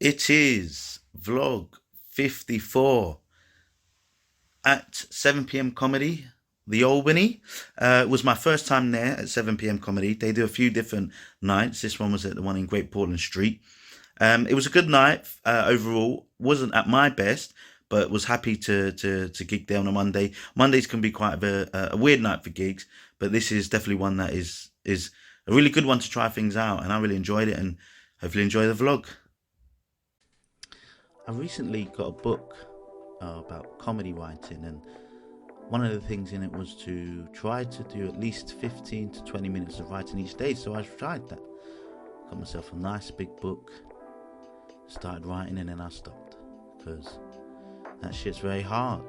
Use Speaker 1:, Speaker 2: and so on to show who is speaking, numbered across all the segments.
Speaker 1: It is vlog 54 at 7 p.m. Comedy The Albany. It was my first time there at 7 p.m. Comedy. They do a few different nights. This one was at the one in Great Portland Street. It was a good night overall. Wasn't at my best, but was happy to gig there on a Monday. Mondays can be quite a weird night for gigs, but this is definitely one that is a really good one to try things out, and I really enjoyed it, and hopefully enjoy the vlog. I recently got a book about comedy writing, and one of the things in it was to try to do at least 15 to 20 minutes of writing each day. So I tried that. Got myself a nice big book, started writing, and then I stopped because that shit's very hard.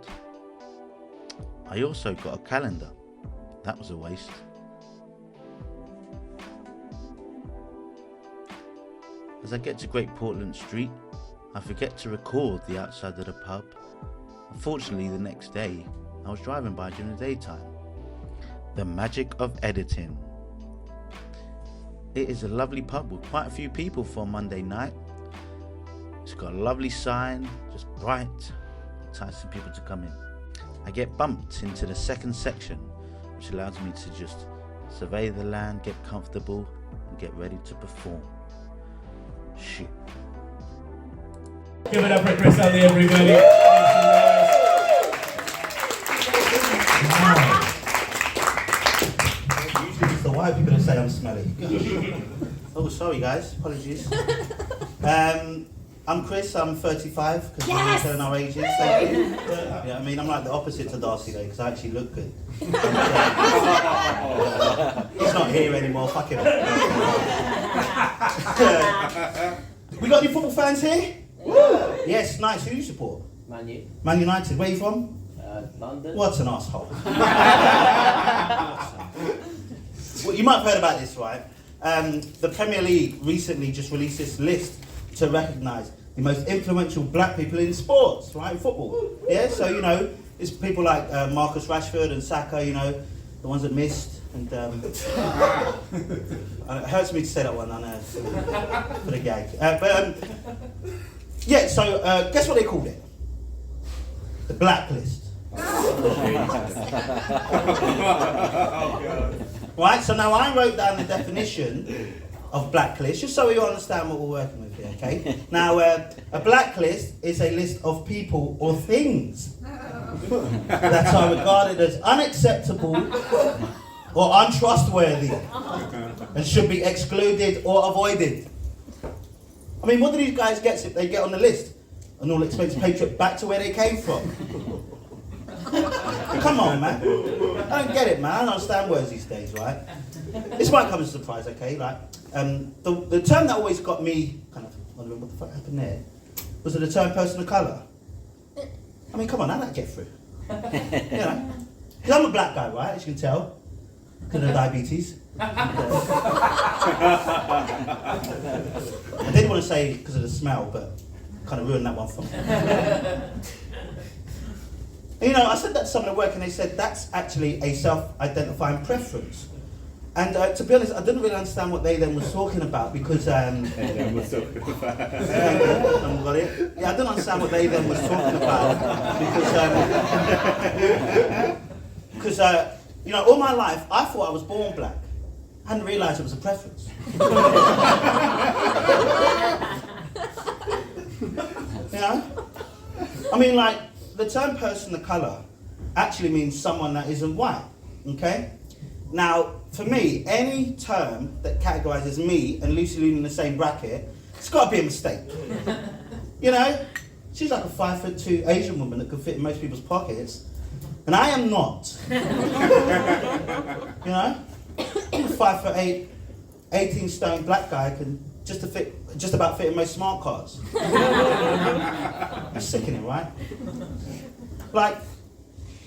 Speaker 1: I also got a calendar. That was a waste. As I get to Great Portland Street, I forget to record the outside of the pub. Unfortunately, the next day, I was driving by during the daytime. The magic of editing. It is a lovely pub with quite a few people for a Monday night. It's got a lovely sign, just bright, enticing people to come in. I get bumped into the second section, which allows me to just survey the land, get comfortable, and get ready to perform. Shit.
Speaker 2: Give it up for Chris Ellie, everybody.
Speaker 1: Usually it's the white people that say I'm smelly. Oh, sorry guys, apologies. I'm Chris, I'm 35, because we're telling our ages. Yeah, I mean, I'm like the opposite to Darcy though, because I actually look good. He's not here anymore, fuck him. We got any football fans here? Yes, nice. Who do you support?
Speaker 3: Man U.
Speaker 1: Man United. Where are you from?
Speaker 3: London.
Speaker 1: What an asshole. Well, you might have heard about this, right? The Premier League recently just released this list to recognise the most influential black people in sports, right? In football. Yeah, so, you know, it's people like Marcus Rashford and Saka, you know, the ones that missed. And it hurts me to say that one, I know, for the gag. Yeah, so guess what they called it? The blacklist. Right, so now I wrote down the definition of blacklist, just so you understand what we're working with here, okay? Now, a blacklist is a list of people or things that are regarded as unacceptable or untrustworthy and should be excluded or avoided. I mean, what do these guys get if they get on the list? An all-expense paid trip back to where they came from? Come on, man. I don't get it, man. I don't understand words these days, right? This might come as a surprise, okay? Like, the term that always got me kind of wondering what the fuck happened there was the term person of colour. I mean, come on, how'd that get through? You know? Because I'm a black guy, right, as you can tell. Because of diabetes. I did want to say because of the smell, but kind of ruined that one for me. And, you know, I said that to someone at work and they said that's actually a self-identifying preference. And to be honest, I didn't really understand what they then was talking about because yeah, I didn't understand what they then was talking about because you know, all my life I thought I was born black. I hadn't realised it was a preference. You know? I mean, like, the term person of colour actually means someone that isn't white, okay? Now, for me, any term that categorises me and Lucy Loon in the same bracket, it's got to be a mistake. You know? She's like a 5'2" Asian woman that could fit in most people's pockets, and I am not. You know? I'm a 5'8", 18-stone black guy can just about fit in most smart cars. It's sickening, right? Like,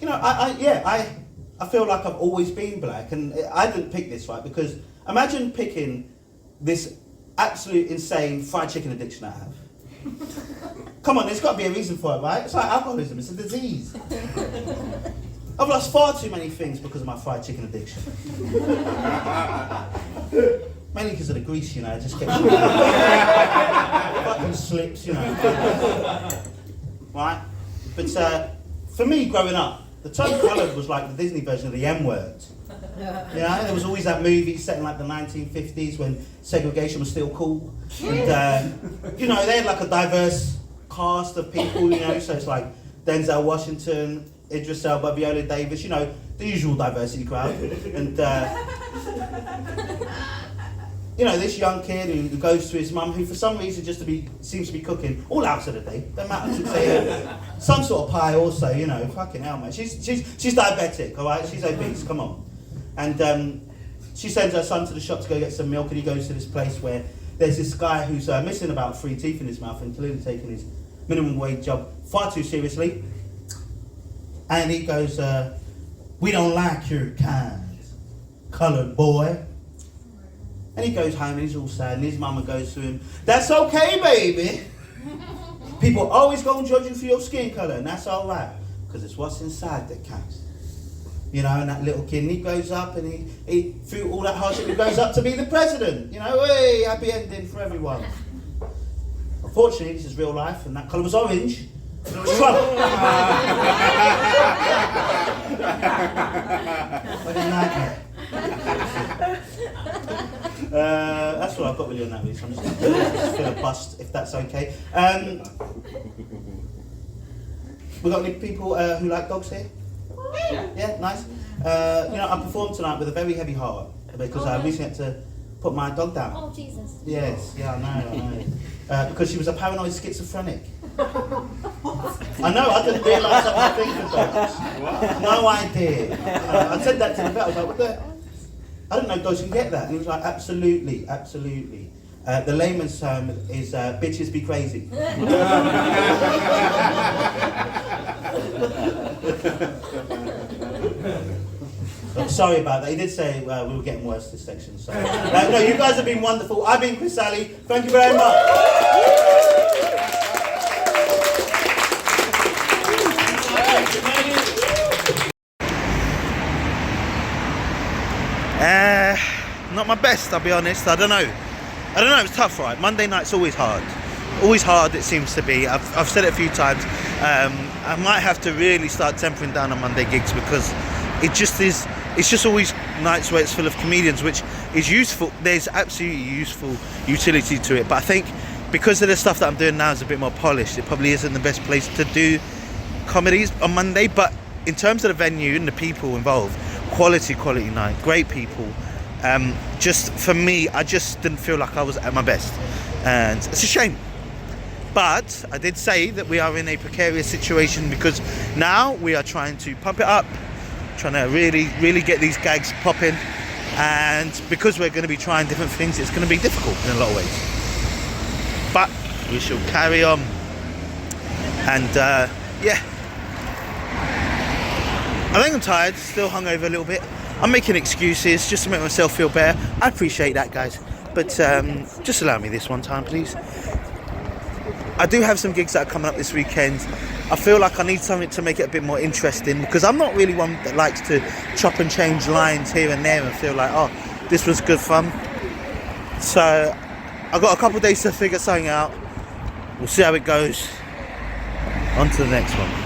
Speaker 1: you know, I feel like I've always been black, and I didn't pick this, right? Because imagine picking this absolute insane fried chicken addiction I have. Come on, there's got to be a reason for it, right? It's like alcoholism, it's a disease. I've lost far too many things because of my fried chicken addiction. Mainly because of the grease, you know, it just kept fucking
Speaker 3: slips, you know. Right? But for me, growing up, the term coloured was like the Disney version of the M-word. You know, there was always that movie set in like the 1950s when segregation was still cool. And, you know, they had like a diverse cast of people, you know, so it's like Denzel Washington, Idris Elba, Viola Davis, you know, the usual diversity crowd. And, you know, this young kid who goes to his mum, who for some reason seems to be cooking all hours of the day. Don't matter, say some sort of pie also, you know, fucking hell, man. She's diabetic, all right? She's obese, come on. And she sends her son to the shop to go get some milk, and he goes to this place where there's this guy who's missing about 3 teeth in his mouth and clearly taking his minimum wage job far too seriously. And he goes, "We don't like your kind, coloured boy." And he goes home and he's all sad, and his mama goes to him, "That's okay, baby. People always gonna judge you for your skin colour, and that's alright, because it's what's inside that counts." You know, and that little kid, and he goes up and he through all that hardship, he goes up to be the president. You know, hey, happy ending for everyone. Unfortunately, this is real life, and that colour was orange. It was Trump. What a nightmare. That's what I've got really on that really, so I'm just going to bust, if that's okay. We got any people who like dogs here? Yeah, nice. You know, I performed tonight with a very heavy heart because I recently had to put my dog down.
Speaker 4: Oh, Jesus.
Speaker 3: Yes, yeah, I know. Because she was a paranoid schizophrenic. I know, I didn't realise that my thing for dogs. No idea. I said that to the vet, I was like, what the? I didn't know dogs can get that. And he was like, absolutely, absolutely. The layman's term is bitches be crazy. Sorry about that. He did say we were getting worse this section. So no, you guys have been wonderful. I've been Chris Alley. Thank you very much.
Speaker 1: Not my best, I'll be honest. I don't know. It's tough, right? Monday night's always hard. Always hard, it seems to be. I've said it a few times. I might have to really start tempering down on Monday gigs because it just is. It's just always nights where it's full of comedians, which is useful. There's absolutely useful utility to it, but I think because of the stuff that I'm doing now is a bit more polished, it probably isn't the best place to do comedies on Monday. But in terms of the venue and the people involved, quality night, great people. Just for me, I just didn't feel like I was at my best, and it's a shame. But I did say that we are in a precarious situation because now we are trying to pump it up, trying to really get these gags popping, and because we're going to be trying different things, it's going to be difficult in a lot of ways. But we shall carry on, and yeah. I think I'm tired, still hungover a little bit. I'm making excuses just to make myself feel better. I appreciate that, guys. But just allow me this one time, please. I do have some gigs that are coming up this weekend. I feel like I need something to make it a bit more interesting because I'm not really one that likes to chop and change lines here and there and feel like, oh, this was good fun. So I've got a couple of days to figure something out. We'll see how it goes. On to the next one.